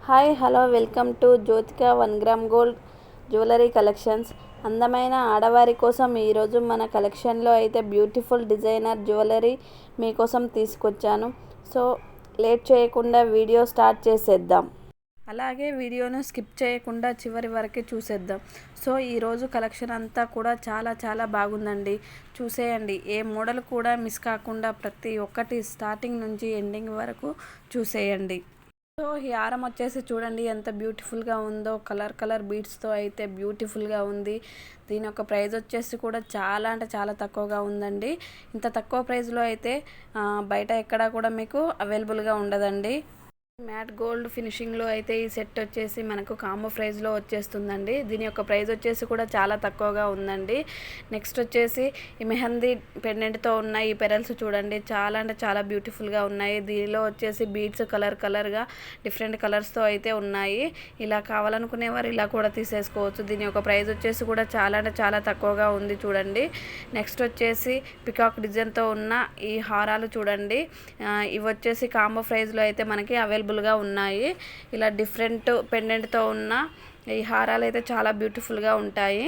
Hi hello welcome to Jyothika 1 gram gold jewellery collections. అందమైన ఆడవారి కోసం ఈరోజు మన కలెక్షన్లో అయితే బ్యూటిఫుల్ డిజైనర్ జ్యువెలరీ మీకోసం తీసుకొచ్చాను. సో లేట్ చేయకుండా వీడియో స్టార్ట్ చేసేద్దాం. అలాగే వీడియోను స్కిప్ చేయకుండా చివరి వరకు చూసేద్దాం. సో ఈరోజు కలెక్షన్ అంతా కూడా చాలా బాగుందండి. చూసేయండి, ఏ మోడల్ కూడా మిస్ కాకుండా ప్రతి ఒక్కటి స్టార్టింగ్ నుంచి ఎండింగ్ వరకు చూసేయండి. సో ఈ హారం వచ్చేసి చూడండి ఎంత బ్యూటిఫుల్గా ఉందో. కలర్ బీడ్స్తో అయితే బ్యూటిఫుల్గా ఉంది. దీని యొక్క ప్రైస్ వచ్చేసి కూడా చాలా అంటే చాలా తక్కువగా ఉందండి. ఇంత తక్కువ ప్రైస్లో అయితే బయట ఎక్కడా కూడా మీకు అవైలబుల్గా ఉండదండి. మ్యాట్ గోల్డ్ ఫినిషింగ్లో అయితే ఈ సెట్ వచ్చేసి మనకు కాంబో ప్రైస్లో వచ్చేస్తుందండి. దీని యొక్క ప్రైస్ వచ్చేసి కూడా చాలా తక్కువగా ఉందండి. నెక్స్ట్ వచ్చేసి ఈ మెహందీ పెండెంట్తో ఉన్న ఈ పెరల్స్ చూడండి చాలా అంటే చాలా బ్యూటిఫుల్గా ఉన్నాయి. దీనిలో వచ్చేసి బీడ్స్ కలర్గా డిఫరెంట్ కలర్స్తో అయితే ఉన్నాయి. ఇలా కావాలనుకునేవారు ఇలా కూడా తీసేసుకోవచ్చు. దీని యొక్క ప్రైస్ వచ్చేసి కూడా చాలా అంటే చాలా తక్కువగా ఉంది చూడండి. నెక్స్ట్ వచ్చేసి పికాక్ డిజైన్తో ఉన్న ఈ హారాలు చూడండి. ఇవి వచ్చేసి కాంబో ప్రైస్లో అయితే మనకి అవైలబుల్గా ఉన్నాయి. ఇలా డిఫరెంట్ పెండెంట్తో ఉన్న ఈ హారాలు అయితే చాలా బ్యూటిఫుల్గా ఉంటాయి.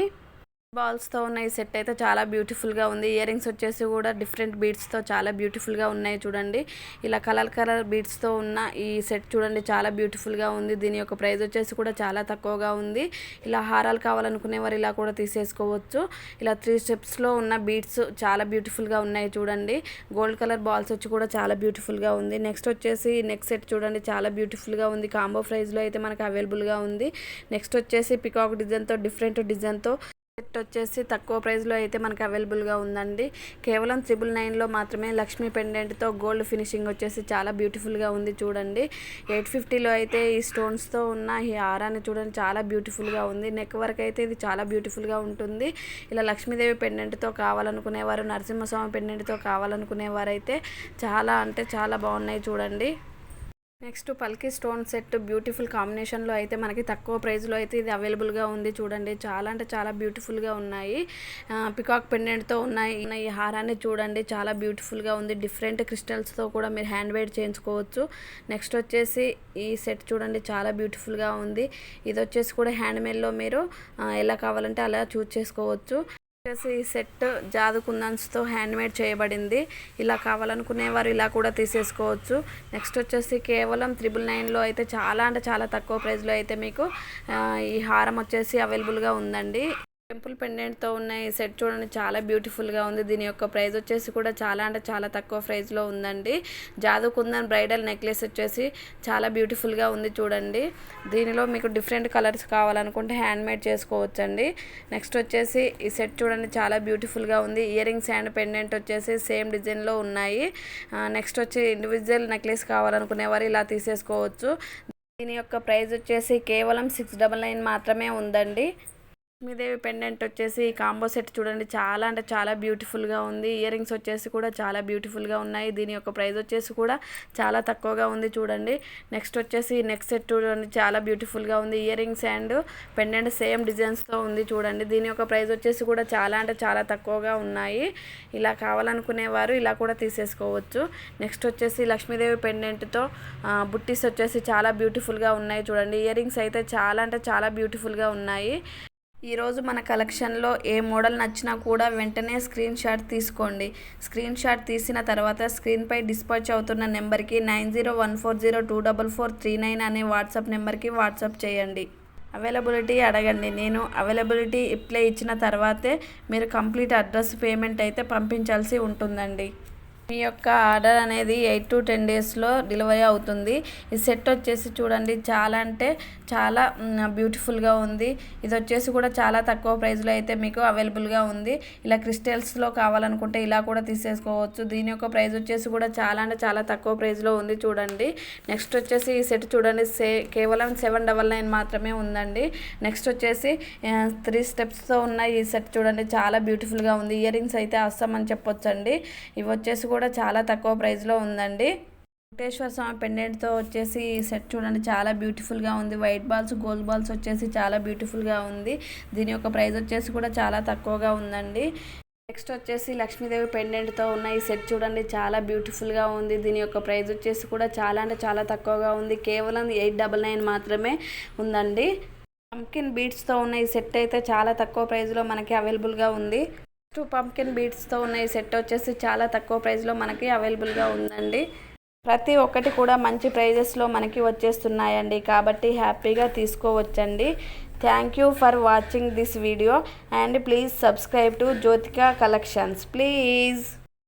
బాల్స్తో ఉన్న ఈ సెట్ అయితే చాలా బ్యూటిఫుల్గా ఉంది. ఇయర్ రింగ్స్ వచ్చేసి కూడా డిఫరెంట్ బీడ్స్తో చాలా బ్యూటిఫుల్గా ఉన్నాయి చూడండి. ఇలా కలర్ బీడ్స్తో ఉన్న ఈ సెట్ చూడండి చాలా బ్యూటిఫుల్గా ఉంది. దీని యొక్క ప్రైస్ వచ్చేసి కూడా చాలా తక్కువగా ఉంది. ఇలా హారాలు కావాలనుకునేవారు ఇలా కూడా తీసేసుకోవచ్చు. ఇలా 3 స్టెప్స్లో ఉన్న బీడ్స్ చాలా బ్యూటిఫుల్గా ఉన్నాయి చూడండి. గోల్డ్ కలర్ బాల్స్ వచ్చి కూడా చాలా బ్యూటిఫుల్గా ఉంది. నెక్స్ట్ వచ్చేసి నెక్ సెట్ చూడండి చాలా బ్యూటిఫుల్గా ఉంది. కాంబో ప్రైస్లో అయితే మనకు అవైలబుల్గా ఉంది. నెక్స్ట్ వచ్చేసి పికాక్ డిజైన్తో డిఫరెంట్ డిజైన్తో సెట్ వచ్చేసి తక్కువ ప్రైస్లో అయితే మనకు అవైలబుల్గా ఉందండి. కేవలం 999లో మాత్రమే లక్ష్మీ పెండెంట్తో గోల్డ్ ఫినిషింగ్ వచ్చేసి చాలా బ్యూటిఫుల్గా ఉంది చూడండి. 850లో అయితే ఈ స్టోన్స్తో ఉన్న ఈ హారాన్ని చూడండి చాలా బ్యూటిఫుల్గా ఉంది. నెక్ వరకు అయితే ఇది చాలా బ్యూటిఫుల్గా ఉంటుంది. ఇలా లక్ష్మీదేవి పెండెంట్తో కావాలనుకునేవారు, నరసింహస్వామి పెండెంట్తో కావాలనుకునేవారు అయితే చాలా అంటే చాలా బాగున్నాయి చూడండి. నెక్స్ట్ పల్కీ స్టోన్ సెట్ బ్యూటిఫుల్ కాంబినేషన్లో అయితే మనకి తక్కువ ప్రైస్లో అయితే ఇది అవైలబుల్గా ఉంది చూడండి. చాలా అంటే చాలా బ్యూటిఫుల్గా ఉన్నాయి. పికాక్ పెండెంట్తో ఉన్నాయి. ఈ హారాన్ని చూడండి చాలా బ్యూటిఫుల్గా ఉంది. డిఫరెంట్ క్రిస్టల్స్తో కూడా మీరు హ్యాండ్ మేడ్ చేయించుకోవచ్చు. నెక్స్ట్ వచ్చేసి ఈ సెట్ చూడండి చాలా బ్యూటిఫుల్గా ఉంది. ఇది వచ్చేసి కూడా హ్యాండ్ మేడ్లో మీరు ఎలా కావాలంటే అలా చూస్ చేసుకోవచ్చు. వచ్చేసి ఈ సెట్ జాదు కుందన్స్తో హ్యాండ్ మేడ్ చేయబడింది. ఇలా కావాలనుకునేవారు ఇలా కూడా తీసేసుకోవచ్చు. నెక్స్ట్ వచ్చేసి కేవలం 999లో అయితే చాలా అంటే చాలా తక్కువ ప్రైస్లో అయితే మీకు ఈ హారం వచ్చేసి అవైలబుల్గా ఉందండి. టెంపుల్ పెండెంట్తో ఉన్న ఈ సెట్ చూడండి చాలా బ్యూటిఫుల్గా ఉంది. దీని యొక్క ప్రైస్ వచ్చేసి కూడా చాలా అంటే చాలా తక్కువ ప్రైస్లో ఉందండి. జాదు కుందన్ బ్రైడల్ నెక్లెస్ వచ్చేసి చాలా బ్యూటిఫుల్గా ఉంది చూడండి. దీనిలో మీకు డిఫరెంట్ కలర్స్ కావాలనుకుంటే హ్యాండ్ మేడ్ చేసుకోవచ్చండి. నెక్స్ట్ వచ్చేసి ఈ సెట్ చూడండి చాలా బ్యూటిఫుల్గా ఉంది. ఇయర్ రింగ్స్ అండ్ పెండెంట్ వచ్చేసి సేమ్ డిజైన్లో ఉన్నాయి. నెక్స్ట్ వచ్చి ఇండివిజువల్ నెక్లెస్ కావాలనుకునేవారు ఇలా తీసేసుకోవచ్చు. దీని యొక్క ప్రైస్ వచ్చేసి కేవలం 699 మాత్రమే ఉందండి. లక్ష్మీదేవి పెండెంట్ వచ్చేసి ఈ కాంబో సెట్ చూడండి చాలా అంటే చాలా బ్యూటిఫుల్గా ఉంది. ఇయర్ రింగ్స్ వచ్చేసి కూడా చాలా బ్యూటిఫుల్గా ఉన్నాయి. దీని యొక్క ప్రైస్ వచ్చేసి కూడా చాలా తక్కువగా ఉంది చూడండి. నెక్స్ట్ వచ్చేసి నెక్ సెట్ చూడండి చాలా బ్యూటిఫుల్గా ఉంది. Ear rings and pendant same డిజైన్స్తో ఉంది చూడండి. దీని యొక్క ప్రైస్ వచ్చేసి కూడా చాలా అంటే చాలా తక్కువగా ఉన్నాయి. ఇలా కావాలనుకునేవారు ఇలా కూడా తీసేసుకోవచ్చు. నెక్స్ట్ వచ్చేసి లక్ష్మీదేవి పెండెంట్తో బుట్టీస్ వచ్చేసి చాలా బ్యూటిఫుల్గా ఉన్నాయి చూడండి. ఇయర్ రింగ్స్ అయితే చాలా అంటే చాలా బ్యూటిఫుల్గా ఉన్నాయి. ఈరోజు మన కలెక్షన్లో ఏ మోడల్ నచ్చినా కూడా వెంటనే స్క్రీన్ షాట్ తీసుకోండి. స్క్రీన్ షాట్ తీసిన తర్వాత స్క్రీన్పై డిస్పాచ్ అవుతున్న నెంబర్కి 9014024439 అనే వాట్సాప్ నెంబర్కి వాట్సాప్ చేయండి. అవైలబిలిటీ అడగండి. నేను అవైలబిలిటీ అప్లై ఇచ్చిన తర్వాతే మీరు కంప్లీట్ అడ్రస్ పేమెంట్ అయితే పంపించాల్సి ఉంటుందండి. మీ యొక్క ఆర్డర్ అనేది 8 to 10 డేస్లో డెలివరీ అవుతుంది. ఈ సెట్ వచ్చేసి చూడండి చాలా అంటే చాలా బ్యూటిఫుల్గా ఉంది. ఇది వచ్చేసి కూడా చాలా తక్కువ ప్రైస్లో అయితే మీకు అవైలబుల్గా ఉంది. ఇలా క్రిస్టల్స్లో కావాలనుకుంటే ఇలా కూడా తీసేసుకోవచ్చు. దీని యొక్క ప్రైస్ వచ్చేసి కూడా చాలా అంటే చాలా తక్కువ ప్రైస్లో ఉంది చూడండి. నెక్స్ట్ వచ్చేసి ఈ సెట్ చూడండి కేవలం 799 మాత్రమే ఉందండి. నెక్స్ట్ వచ్చేసి 3 స్టెప్స్తో ఉన్న ఈ సెట్ చూడండి చాలా బ్యూటిఫుల్గా ఉంది. ఇయర్ రింగ్స్ అయితే అస్సం అని చెప్పొచ్చండి. ఇవి వచ్చేసి కూడా చాలా తక్కువ ప్రైస్లో ఉందండి. వెంకటేశ్వర స్వామి పెండెంట్తో వచ్చేసి ఈ సెట్ చూడండి చాలా బ్యూటిఫుల్గా ఉంది. వైట్ బాల్స్ గోల్డ్ బాల్స్ వచ్చేసి చాలా బ్యూటిఫుల్గా ఉంది. దీని యొక్క ప్రైస్ వచ్చేసి కూడా చాలా తక్కువగా ఉందండి. నెక్స్ట్ వచ్చేసి లక్ష్మీదేవి పెండెంట్తో ఉన్న ఈ సెట్ చూడండి, చాలా బ్యూటిఫుల్గా ఉంది. దీని యొక్క ప్రైస్ వచ్చేసి కూడా చాలా అంటే చాలా తక్కువగా ఉంది. కేవలం 899 మాత్రమే ఉందండి. పంకిన్ బీడ్స్తో ఉన్న ఈ సెట్ అయితే చాలా తక్కువ ప్రైస్లో మనకి అవైలబుల్గా ఉంది. నెక్స్ట్ పంకిన్ బీడ్స్తో ఉన్న ఈ సెట్ వచ్చేసి చాలా తక్కువ ప్రైస్లో మనకి అవైలబుల్గా ఉందండి. ప్రతి ఒక్కటి కూడా మంచి ప్రైజెస్లో మనకి వచ్చేస్తున్నాయండి, కాబట్టి హ్యాపీగా తీసుకోవచ్చండి. Thank you for watching this video and please subscribe to Jyothika collections please.